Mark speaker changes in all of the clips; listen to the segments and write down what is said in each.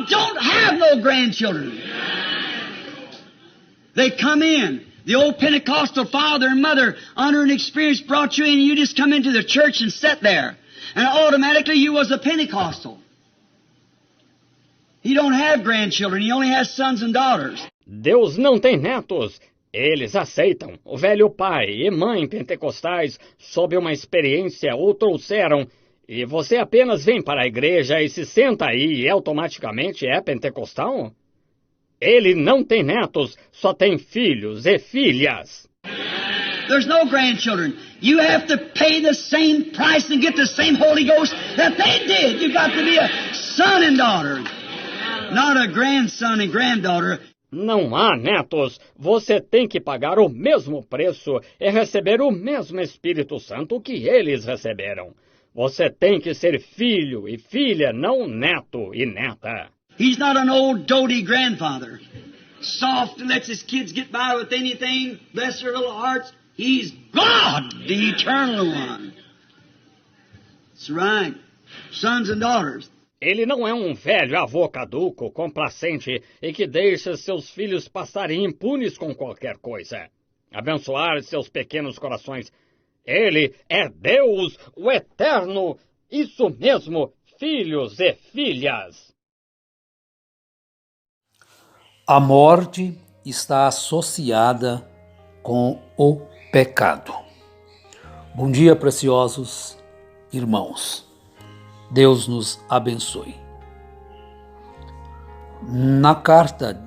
Speaker 1: don't have no grandchildren. They come in. The old Pentecostal father and mother, under an experience, brought you in, and you just come into the church and sat there. And automatically you was a Pentecostal. He don't have grandchildren. He only has sons and daughters.
Speaker 2: Deus não tem netos. Eles aceitam. O velho pai e mãe pentecostais, sob uma experiência, o trouxeram. E você apenas vem para a igreja e se senta aí e automaticamente é pentecostal? Ele não tem netos, só tem filhos e filhas.
Speaker 1: There's no grandchildren. You have to pay the same price and get the same Holy Ghost that they did. You got to be a son and daughter, not a grandson and granddaughter.
Speaker 2: Não há netos. Você tem que pagar o mesmo preço e receber o mesmo Espírito Santo que eles receberam. Você tem que ser filho e filha, não neto e neta.
Speaker 1: He's not an old doty grandfather. Soft and lets his kids get by with anything. Bless their little hearts. He's God, the eternal one. That's right. Sons and daughters.
Speaker 2: Ele não é um velho avô caduco, complacente e que deixa seus filhos passarem impunes com qualquer coisa. Abençoar seus pequenos corações. Ele é Deus, o Eterno. Isso mesmo, filhos e filhas.
Speaker 3: A morte está associada com o pecado. Bom dia, preciosos irmãos. Deus nos abençoe. Na carta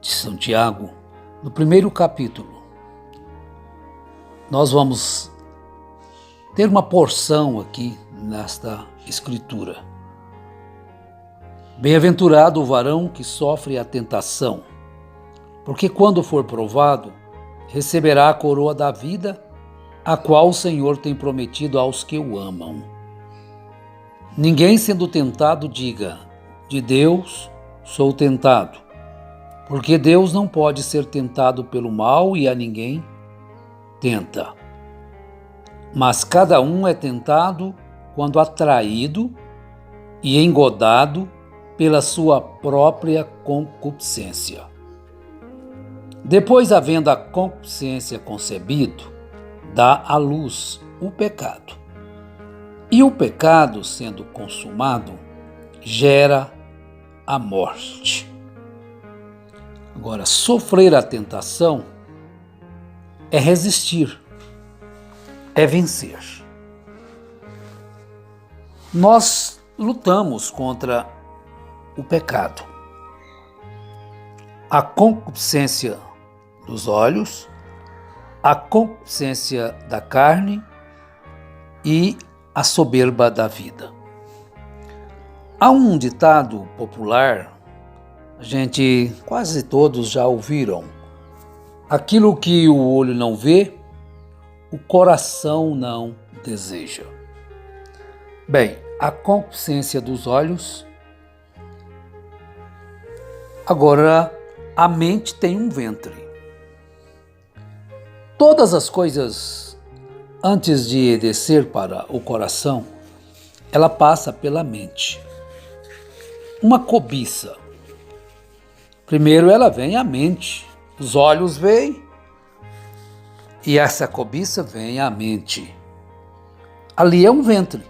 Speaker 3: de Santiago, no primeiro capítulo, nós vamos ter uma porção aqui nesta escritura. Bem-aventurado o varão que sofre a tentação, porque quando for provado, receberá a coroa da vida, a qual o Senhor tem prometido aos que o amam. Ninguém sendo tentado diga, de Deus sou tentado, porque Deus não pode ser tentado pelo mal e a ninguém tenta. Mas cada um é tentado quando atraído e engodado pela sua própria concupiscência. Depois, havendo a concupiscência concebido, dá à luz o pecado. E o pecado, sendo consumado, gera a morte. Agora, sofrer a tentação é resistir, é vencer. Nós lutamos contra o pecado. A concupiscência dos olhos, a concupiscência da carne e a soberba da vida. Há um ditado popular, quase todos já ouviram. Aquilo que o olho não vê, o coração não deseja. Bem, a concupiscência dos olhos. Agora, a mente tem um ventre. Todas as coisas, antes de descer para o coração, ela passa pela mente. Uma cobiça. Primeiro ela vem à mente. Os olhos veem e essa cobiça vem à mente. Ali é um ventre.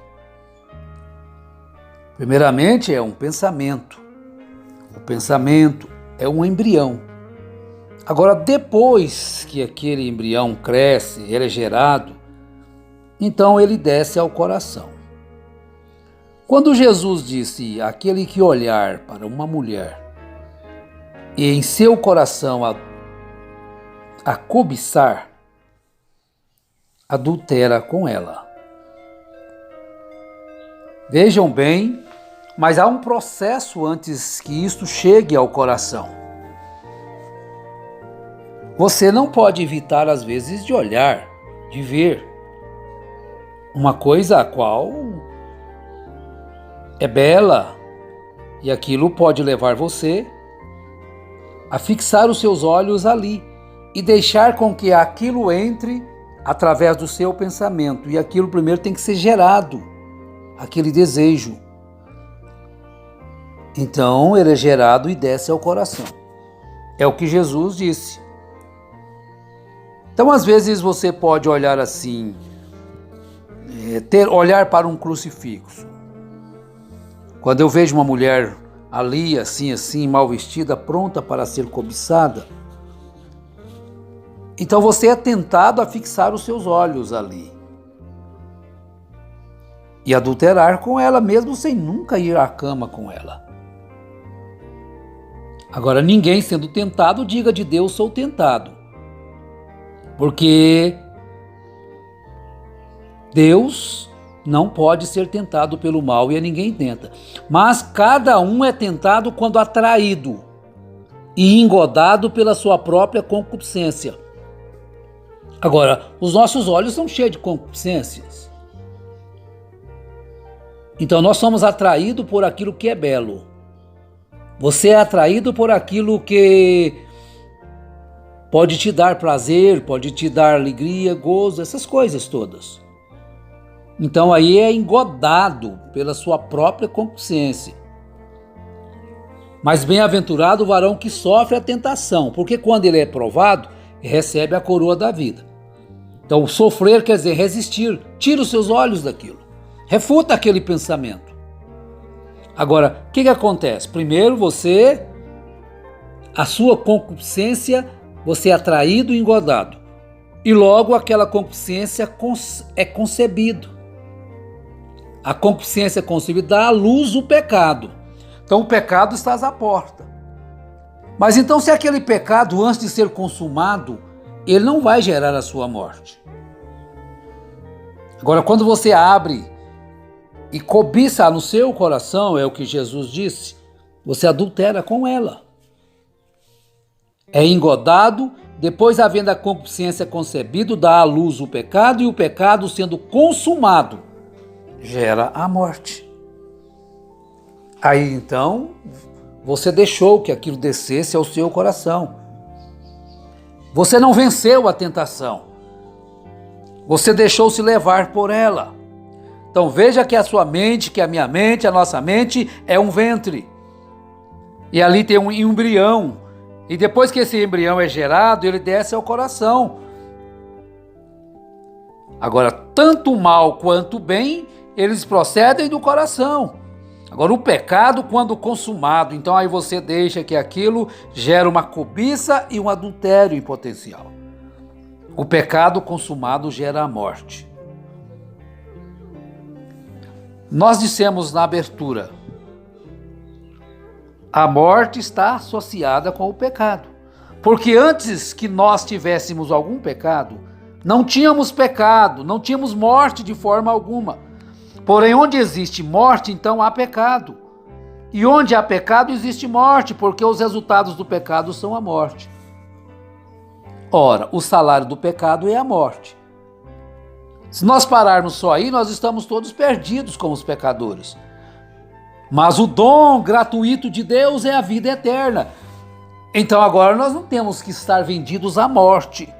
Speaker 3: Primeiramente é um pensamento. O pensamento é um embrião. Agora, depois que aquele embrião cresce, ele é gerado, então ele desce ao coração. Quando Jesus disse, aquele que olhar para uma mulher e em seu coração a cobiçar, adultera com ela. Vejam bem, mas há um processo antes que isto chegue ao coração. Você não pode evitar, às vezes, de olhar, de ver uma coisa a qual é bela, e aquilo pode levar você a fixar os seus olhos ali e deixar com que aquilo entre através do seu pensamento. E aquilo primeiro tem que ser gerado, aquele desejo. Então ele é gerado e desce ao coração. É o que Jesus disse. Então às vezes você pode olhar assim, olhar para um crucifixo. Quando eu vejo uma mulher ali, assim, mal vestida, pronta para ser cobiçada, então você é tentado a fixar os seus olhos ali e adulterar com ela, mesmo sem nunca ir à cama com ela. Agora, ninguém sendo tentado, diga de Deus, sou tentado. Porque Deus não pode ser tentado pelo mal e a ninguém tenta. Mas cada um é tentado quando atraído e engodado pela sua própria concupiscência. Agora, os nossos olhos são cheios de concupiscências. Então nós somos atraídos por aquilo que é belo. Você é atraído por aquilo que pode te dar prazer, pode te dar alegria, gozo, essas coisas todas. Então aí é engodado pela sua própria concupiscência. Mas bem-aventurado o varão que sofre a tentação, porque quando ele é provado, recebe a coroa da vida. Então sofrer quer dizer resistir, tira os seus olhos daquilo, refuta aquele pensamento. Agora, o que acontece? Primeiro a sua concupiscência, você é atraído e engodado. E logo aquela concupiscência é concebido. A concupiscência concebida dá à luz o pecado. Então o pecado está à porta. Mas então se aquele pecado, antes de ser consumado, ele não vai gerar a sua morte. Agora, quando você abre e cobiça no seu coração, é o que Jesus disse, você adultera com ela. É engodado, depois havendo a concupiscência concebido, dá à luz o pecado, e o pecado sendo consumado, gera a morte. Aí então, você deixou que aquilo descesse ao seu coração. Você não venceu a tentação. Você deixou-se levar por ela. Então veja que a sua mente, que a minha mente, a nossa mente é um ventre. E ali tem um embrião. E depois que esse embrião é gerado, ele desce ao coração. Agora, tanto o mal quanto o bem, eles procedem do coração. Agora, o pecado, quando consumado, então aí você deixa que aquilo gera uma cobiça e um adultério em potencial. O pecado consumado gera a morte. Nós dissemos na abertura, a morte está associada com o pecado. Porque antes que nós tivéssemos algum pecado, não tínhamos pecado, não tínhamos morte de forma alguma. Porém, onde existe morte, então há pecado. E onde há pecado, existe morte, porque os resultados do pecado são a morte. Ora, o salário do pecado é a morte. Se nós pararmos só aí, nós estamos todos perdidos como os pecadores. Mas o dom gratuito de Deus é a vida eterna. Então agora nós não temos que estar vendidos à morte.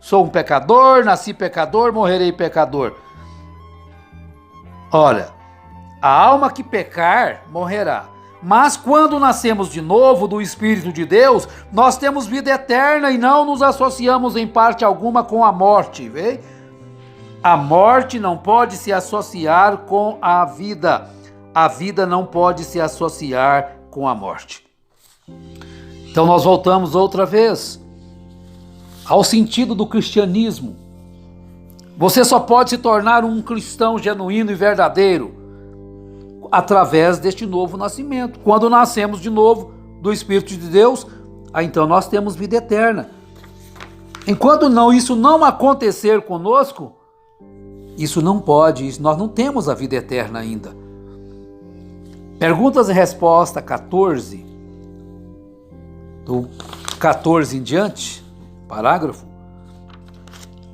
Speaker 3: Sou um pecador, nasci pecador, morrerei pecador. Olha, a alma que pecar, morrerá. Mas quando nascemos de novo do Espírito de Deus, nós temos vida eterna e não nos associamos em parte alguma com a morte, vê? A morte não pode se associar com a vida. A vida não pode se associar com a morte. Então nós voltamos outra vez ao sentido do cristianismo. Você só pode se tornar um cristão genuíno e verdadeiro através deste novo nascimento. Quando nascemos de novo do Espírito de Deus, então nós temos vida eterna. Enquanto isso não acontecer conosco, isso não pode, nós não temos a vida eterna ainda. Perguntas e resposta 14, do 14 em diante, parágrafo.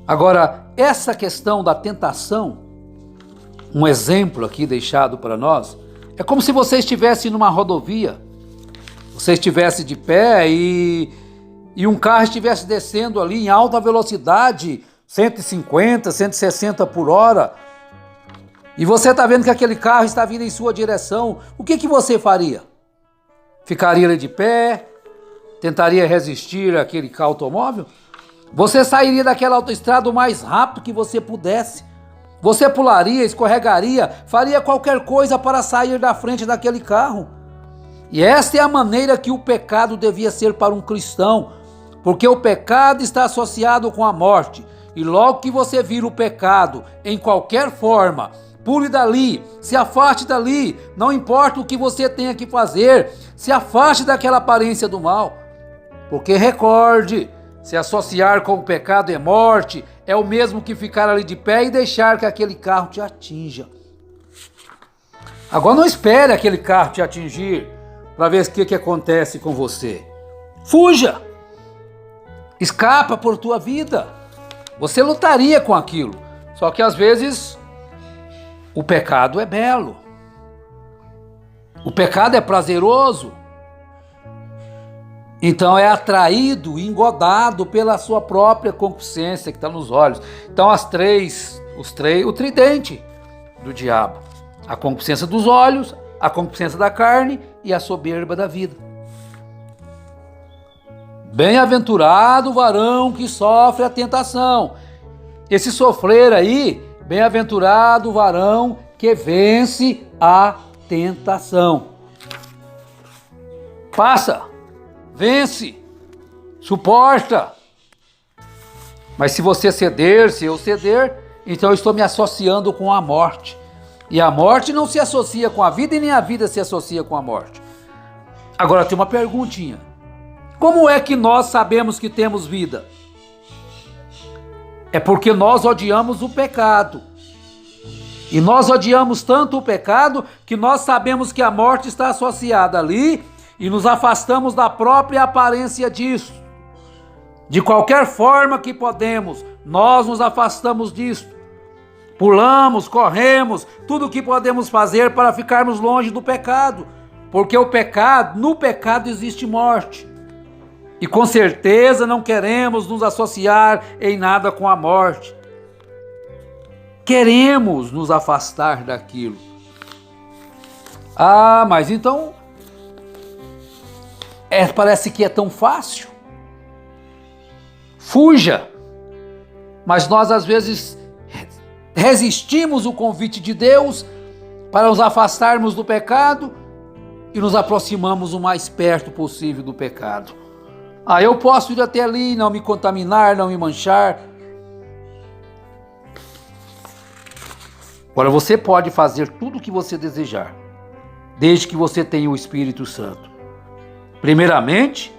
Speaker 3: Agora, essa questão da tentação, um exemplo aqui deixado para nós, é como se você estivesse numa rodovia, você estivesse de pé e um carro estivesse descendo ali em alta velocidade, 150, 160 por hora, e você está vendo que aquele carro está vindo em sua direção, o que você faria? Ficaria ali de pé? Tentaria resistir àquele automóvel? Você sairia daquela autoestrada o mais rápido que você pudesse. Você pularia, escorregaria, faria qualquer coisa para sair da frente daquele carro. E esta é a maneira que o pecado devia ser para um cristão, porque o pecado está associado com a morte. E logo que você vira o pecado em qualquer forma, pule dali, se afaste dali, não importa o que você tenha que fazer, se afaste daquela aparência do mal. Porque recorde, se associar com o pecado é morte, é o mesmo que ficar ali de pé e deixar que aquele carro te atinja. Agora não espere aquele carro te atingir para ver o que acontece com você. Fuja! Escapa por tua vida. Você lutaria com aquilo. Só que às vezes o pecado é belo. O pecado é prazeroso. Então é atraído, engodado pela sua própria concupiscência que está nos olhos. Então o tridente do diabo. A concupiscência dos olhos, a concupiscência da carne e a soberba da vida. Bem-aventurado o varão que sofre a tentação. Esse sofrer aí, bem-aventurado o varão que vence a tentação. Passa, vence, suporta. Mas se você ceder, se eu ceder, então eu estou me associando com a morte. E a morte não se associa com a vida e nem a vida se associa com a morte. Agora tem uma perguntinha. Como é que nós sabemos que temos vida? É porque nós odiamos o pecado. E nós odiamos tanto o pecado que nós sabemos que a morte está associada ali e nos afastamos da própria aparência disso. De qualquer forma que podemos, nós nos afastamos disso. Pulamos, corremos, tudo o que podemos fazer para ficarmos longe do pecado. Porque no pecado existe morte. E com certeza não queremos nos associar em nada com a morte. Queremos nos afastar daquilo. Ah, mas então parece que é tão fácil. Fuja. Mas nós às vezes resistimos o convite de Deus para nos afastarmos do pecado e nos aproximamos o mais perto possível do pecado. Eu posso ir até ali, não me contaminar, não me manchar. Agora você pode fazer tudo o que você desejar, desde que você tenha o Espírito Santo. Primeiramente,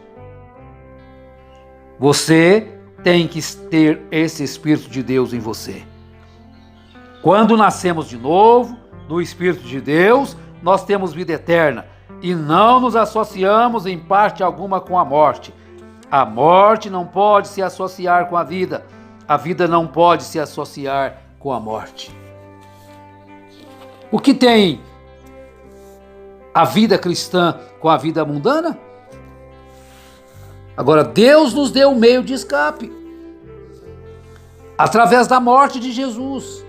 Speaker 3: você tem que ter esse Espírito de Deus em você. Quando nascemos de novo, do Espírito de Deus, nós temos vida eterna e não nos associamos em parte alguma com a morte. A morte não pode se associar com a vida não pode se associar com a morte. O que tem a vida cristã com a vida mundana? Agora, Deus nos deu um meio de escape. Através da morte de Jesus.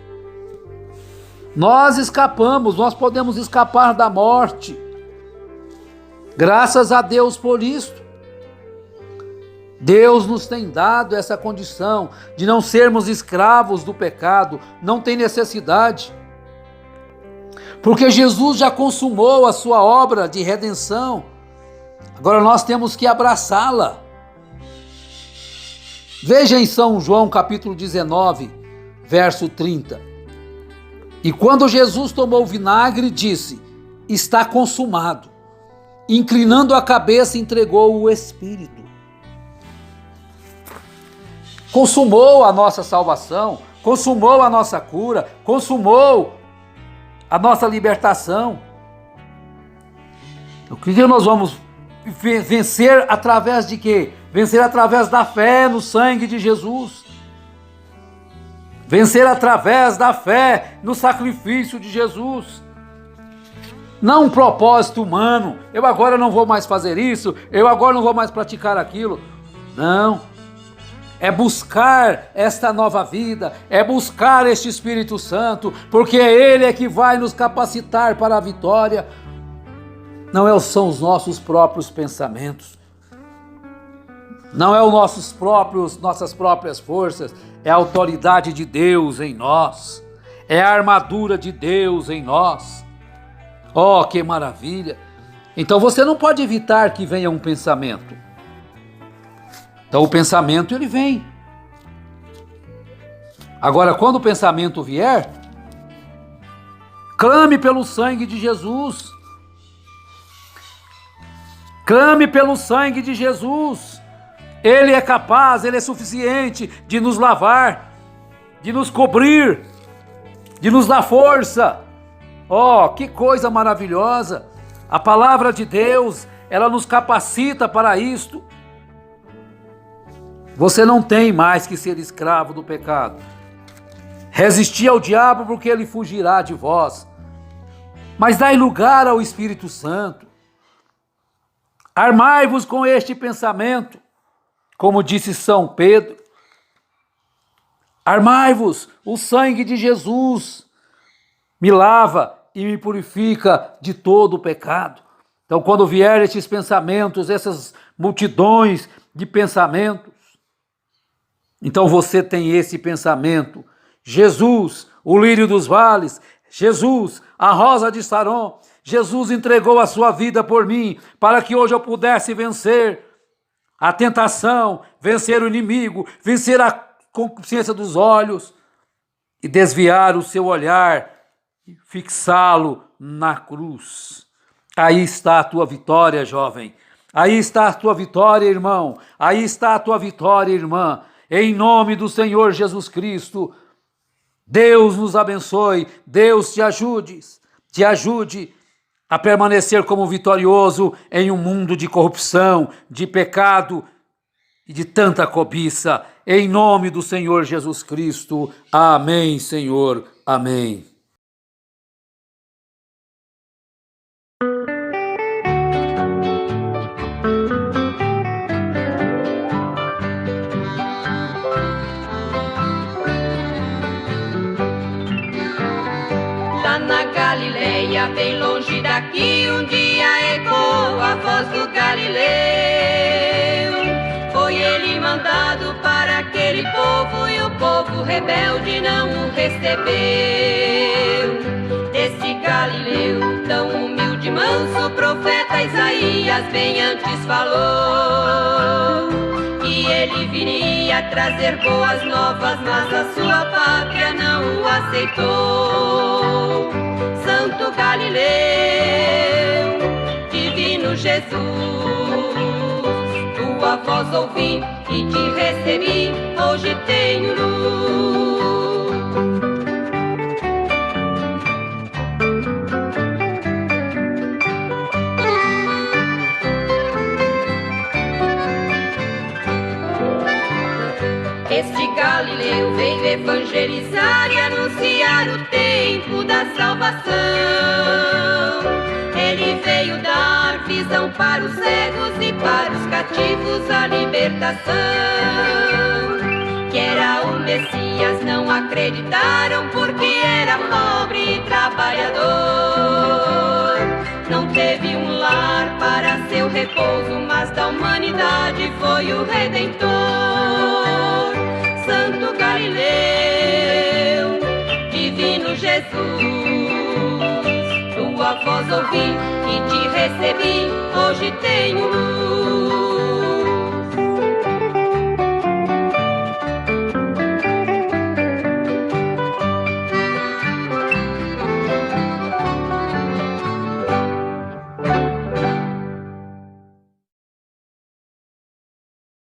Speaker 3: Nós escapamos, nós podemos escapar da morte. Graças a Deus por isso. Deus nos tem dado essa condição de não sermos escravos do pecado, não tem necessidade. Porque Jesus já consumou a sua obra de redenção. Agora nós temos que abraçá-la. Veja em São João capítulo 19, verso 30. E quando Jesus tomou o vinagre, disse: está consumado. Inclinando a cabeça, entregou o Espírito. Consumou a nossa salvação, consumou a nossa cura, consumou a nossa libertação. O que nós vamos vencer através de quê? Vencer através da fé no sangue de Jesus. Vencer através da fé no sacrifício de Jesus. Não um propósito humano. Eu agora não vou mais fazer isso, eu agora não vou mais praticar aquilo. Não. É buscar esta nova vida, é buscar este Espírito Santo, porque Ele é que vai nos capacitar para a vitória. Não são os nossos próprios pensamentos. Não é nossas próprias forças. É a autoridade de Deus em nós. É a armadura de Deus em nós. Oh, que maravilha! Então você não pode evitar que venha um pensamento. Então o pensamento ele vem. Agora, quando o pensamento vier, clame pelo sangue de Jesus. Clame pelo sangue de Jesus. Ele é capaz, Ele é suficiente de nos lavar, de nos cobrir, de nos dar força. Oh, que coisa maravilhosa! A palavra de Deus, ela nos capacita para isto. Você não tem mais que ser escravo do pecado. Resistir ao diabo porque ele fugirá de vós. Mas dai lugar ao Espírito Santo. Armai-vos com este pensamento, como disse São Pedro. Armai-vos, o sangue de Jesus me lava e me purifica de todo o pecado. Então, quando vier esses pensamentos, essas multidões de pensamentos, então você tem esse pensamento: Jesus, o lírio dos vales, Jesus, a rosa de Saron, Jesus entregou a sua vida por mim, para que hoje eu pudesse vencer a tentação, vencer o inimigo, vencer a concupiscência dos olhos e desviar o seu olhar, fixá-lo na cruz. Aí está a tua vitória, jovem. Aí está a tua vitória, irmão. Aí está a tua vitória, irmã. Em nome do Senhor Jesus Cristo, Deus nos abençoe, Deus te ajude a permanecer como vitorioso em um mundo de corrupção, de pecado e de tanta cobiça. Em nome do Senhor Jesus Cristo. Amém, Senhor. Amém.
Speaker 4: Na Galileia, bem longe daqui, um dia ecoou a voz do Galileu. Foi ele mandado para aquele povo e o povo rebelde não o recebeu. Desse Galileu, tão humilde e manso, o profeta Isaías bem antes falou que ele viria trazer boas novas, mas a sua pátria não o aceitou. Santo Galileu, divino Jesus, tua voz ouvi e te recebi, hoje tenho luz. Este Galileu veio evangelizar e anunciar o tempo da salvação. Ele veio dar visão para os cegos e para os cativos a libertação. Que era o Messias, não acreditaram porque era pobre e trabalhador. Não teve um lar para seu repouso, mas da humanidade foi o Redentor. Santo Galileu, divino Jesus, tua voz ouvi e te recebi, hoje tenho luz.